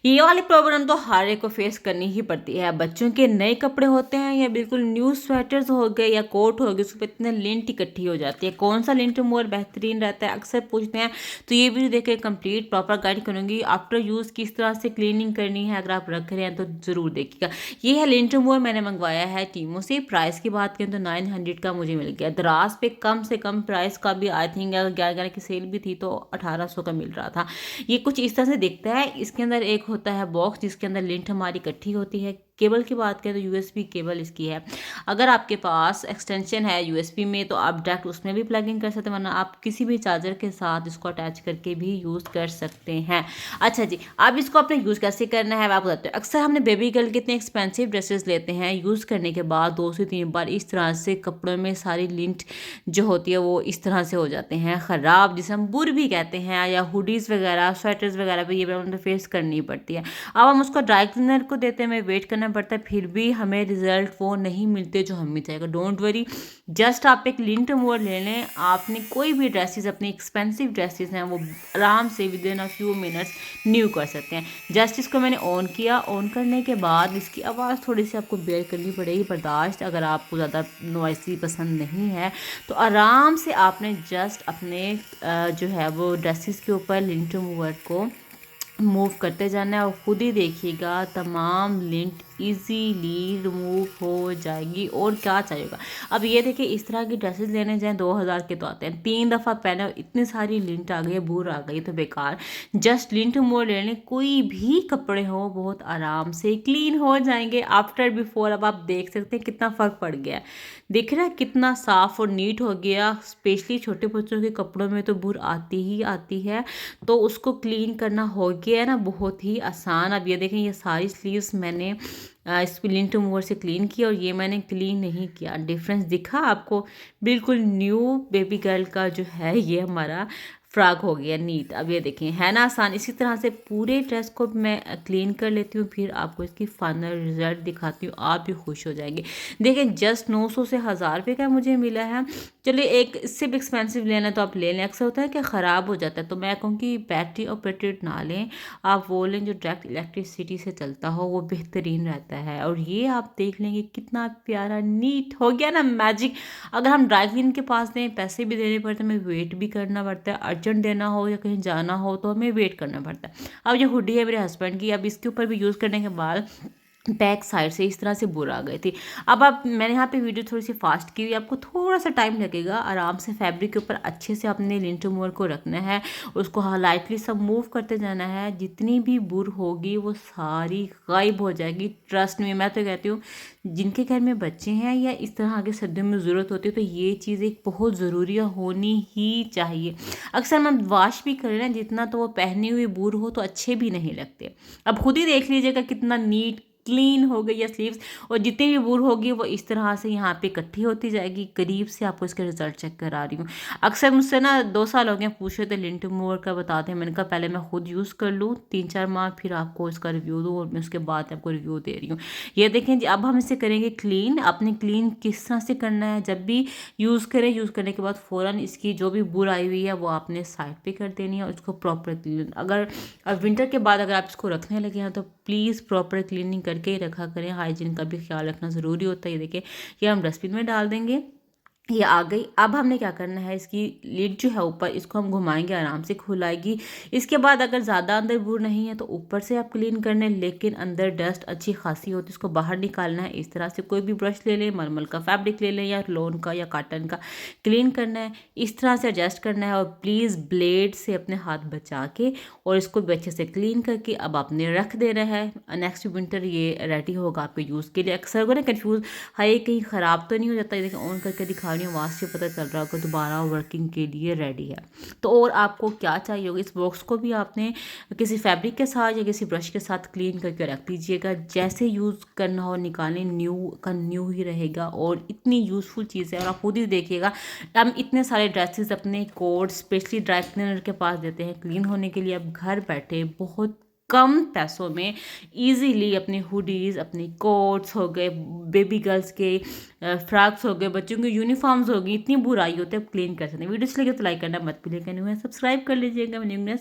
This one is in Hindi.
ये वाली प्रॉब्लम तो हर एक को फेस करनी ही पड़ती है। बच्चों के नए कपड़े होते हैं या बिल्कुल न्यू स्वेटर्स हो गए या कोट हो गए, उस पर इतने लिंट इकट्ठी हो जाती है। कौन सा लिंट मोर बेहतरीन रहता है अक्सर पूछते हैं, तो ये वीडियो देख के कंप्लीट प्रॉपर गाइड करूंगी। आफ्टर यूज़ किस तरह से क्लीनिंग करनी है, अगर आप रख रहे हैं तो ज़रूर देखिएगा। ये है लिंट मोर, मैंने मंगवाया है टीमो से। प्राइस की बात करें तो 900 का मुझे मिल गया। दराज पे कम से कम प्राइस का भी आई थिंक 11 की सेल भी थी तो 1800 का मिल रहा था। ये कुछ इस तरह से दिखता है। इसके अंदर एक होता है बॉक्स जिसके अंदर लिंट हमारी इकट्ठी होती है। केबल की बात करें तो यूएसबी केबल इसकी है। अगर आपके पास एक्सटेंशन है यूएसबी में तो आप डायरेक्ट उसमें भी प्लग इन कर सकते हैं, वरना आप किसी भी चार्जर के साथ इसको अटैच करके भी यूज़ कर सकते हैं। अच्छा जी, अब इसको अपने यूज़ कैसे करना है आप बताते हो। अक्सर हमने बेबी गर्ल के इतने एक्सपेंसिव ड्रेसेस लेते हैं, यूज़ करने के बाद 2 से 3 बार इस तरह से कपड़ों में सारी लिंट जो होती है वो इस तरह से हो जाते हैं ख़राब, जिसे हम बुर भी कहते हैं, या हुडीज़ वगैरह स्वेटर्स वगैरह पे ये प्रॉब्लम तो फेस करनी पड़ती है। अब हम उसको ड्राई क्लीनर को देते हैं, हमें वेट करना पड़ता है, फिर भी हमें रिजल्ट वो नहीं मिलते जो हमें चाहिए। डोंट वरी, जस्ट आप एक लिंट मूवर ले लें। आपने कोई भी ड्रेसेस अपनी एक्सपेंसिव ड्रेसेस हैं वो आराम से with in a few minutes new कर सकते हैं। जस्ट इसको मैंने ऑन किया, ऑन करने के बाद इसकी आवाज़ थोड़ी सी आपको बेयर करनी पड़ेगी, बर्दाश्त, अगर आपको ज़्यादा नॉइसी पसंद नहीं है तो आराम से आपने जस्ट अपने जो है वो ड्रेसेस के ऊपर लिंट मूवर को मूव करते जाना है और खुद ही देखिएगा तमाम लिंट इजीली रिमूव हो जाएगी। और क्या चाहिएगा। अब ये देखिए, इस तरह की ड्रेसेस लेने जाएं 2000 के तो आते हैं, 3 दफ़ा पहने और इतनी सारी लिंट आ गई, बूर आ गई तो बेकार। जस्ट लिंट मोड़ ले लें, कोई भी कपड़े हो बहुत आराम से क्लीन हो जाएंगे। आफ्टर बिफोर अब आप देख सकते हैं कितना फ़र्क पड़ गया है। दिख रहा है कितना साफ़ और नीट हो गया। स्पेशली छोटे बच्चों के कपड़ों में तो बूर आती ही आती है, तो उसको क्लीन करना हो गया है ना बहुत ही आसान। अब ये देखें, ये सारी स्लीव्स मैंने इस लिंट मूवर से क्लीन किया और ये मैंने क्लीन नहीं किया। डिफरेंस दिखा आपको। बिल्कुल न्यू बेबी गर्ल का जो है ये हमारा फ्रॉक हो गया नीट। अब ये देखें, है ना आसान। इसी तरह से पूरे ड्रेस को मैं क्लीन कर लेती हूँ, फिर आपको इसकी फाइनल रिजल्ट दिखाती हूँ, आप भी खुश हो जाएंगे। देखें, जस्ट 900 से 1000 रुपये का मुझे मिला है। चलिए, एक इससे भी एक्सपेंसिव लेना तो आप ले लें। अक्सर होता है कि ख़राब हो जाता है, तो मैं कहूँगी बैटरी ऑपरेटेड ना लें, आप वो लें जो डायरेक्ट इलेक्ट्रिसिटी से चलता हो, वो बेहतरीन रहता है। और ये आप देख लेंगे कितना प्यारा नीट हो गया ना, मैजिक। अगर हम ड्राई क्लीन के पास दें, पैसे भी देने पड़ते हैं, हमें वेट भी करना पड़ता है। अर्जेंट देना हो या कहीं जाना हो तो हमें वेट करना पड़ता है। अब ये हुडी है मेरे हस्बैंड की, अब इसके ऊपर भी यूज़ करने के बाद बैक साइड से इस तरह से बुर आ गई थी। अब आप, मैंने यहाँ पे वीडियो थोड़ी सी फास्ट की हुई, आपको थोड़ा सा टाइम लगेगा। आराम से फैब्रिक के ऊपर अच्छे से अपने लिंट मूवर को रखना है, उसको लाइटली सब मूव करते जाना है। जितनी भी बुर होगी वो सारी गायब हो जाएगी। ट्रस्ट में, मैं तो कहती हूँ जिनके घर में बच्चे हैं या इस तरह आगे सर्दियों में ज़रूरत होती है तो ये चीज़ एक बहुत ज़रूरी होनी ही चाहिए। अक्सर हम वॉश भी करें ना जितना, तो वो पहनी हुई बुर हो तो अच्छे भी नहीं लगते। अब खुद ही देख लीजिएगा कितना नीट क्लीन हो गई है स्लीव्स। और जितनी भी बूर होगी वो इस तरह से यहाँ पे इकट्ठी होती जाएगी। करीब से आपको इसके रिजल्ट चेक करा रही हूँ। अक्सर मुझसे ना 2 साल हो गए पूछे थे लिंट मूवर का बताते हैं, मैंने कहा पहले मैं खुद यूज़ कर लूँ 3-4 माह, फिर आपको इसका रिव्यू दूँ, और मैं उसके बाद आपको रिव्यू दे रही हूँ। ये देखें जी, अब हम इसे करेंगे क्लीन। अपने क्लीन किस तरह से करना है, जब भी यूज़ करें, यूज़ करने के बाद फ़ौरन इसकी जो भी बुर आई हुई है वो आपने साइड पे कर देनी है और इसको प्रॉपर क्लीन। अगर अब विंटर के बाद अगर आप इसको रखने लगे हैं तो प्लीज़ प्रॉपर क्लीनिंग करके ही रखा करें। हाइजीन का भी ख्याल रखना ज़रूरी होता है। ये देखिए, ये हम डस्टबिन में डाल देंगे। ये आ गई। अब हमने क्या करना है, इसकी लिड जो है ऊपर, इसको हम घुमाएंगे, आराम से खुलाएगी। इसके बाद अगर ज़्यादा अंदर बूर नहीं है तो ऊपर से आप क्लीन करने, लेकिन अंदर डस्ट अच्छी खासी होती है, इसको बाहर निकालना है। इस तरह से कोई भी ब्रश ले लें, मलमल का फैब्रिक ले लें या लोन का या कॉटन का, क्लीन करना है। इस तरह से एडजस्ट करना है और प्लीज़ ब्लेड से अपने हाथ बचा के और इसको भी अच्छे से क्लीन करके अब आपने रख देना है। नेक्स्ट विंटर ये रेडी होगा आपके यूज़ के लिए। अक्सर को ना कन्फ्यूज़, हाय कहीं ख़राब तो नहीं हो जाता। देखिए, ऑन करके दिखा रही हूँ, आवाज़ से पता चल रहा होगा दोबारा वर्किंग के लिए रेडी है। तो और आपको क्या चाहिए होगा, इस बॉक्स को भी आपने किसी फैब्रिक के साथ या किसी ब्रश के साथ क्लीन करके रख दीजिएगा। जैसे यूज़ करना हो निकालें, न्यू का न्यू ही रहेगा। और इतनी यूज़फुल चीज़ है, और आप खुद ही देखिएगा। हम इतने सारे ड्रेसेस अपने कोट स्पेशली ड्राई क्लीनर के पास देते हैं क्लीन होने के लिए। अब घर बैठे बहुत कम पैसों में इजीली अपने हुडीज़, अपने कोट्स हो गए, बेबी गर्ल्स के फ्रॉक्स हो गए, बच्चों के यूनिफॉर्म्स हो गई, इतनी बुराई होती है, आप क्लीन कर सकते हैं। वीडियो अच्छी लगे तो लाइक करना मत भूलिएगा, नहीं है सब्सक्राइब कर लीजिएगा। बाय।